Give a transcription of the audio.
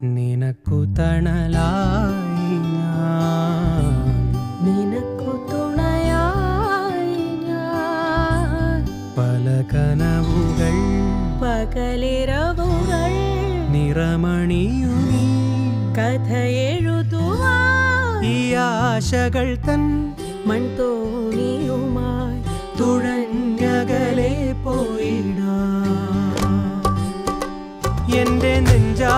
നിനക്കു തണലായി ഞാൻ, നിനക്കു തുണയായി ഞാൻ. പല കനവുകൾ പകലിരവുകൾ നിറമണിയുമീ കഥയെഴുതുവാൻ ഈ ആശകൾ തൻ മൺതോണിയുമായി തുഴഞ്ഞകലെ പോയിടാം. എന്റെ നെഞ്ചാ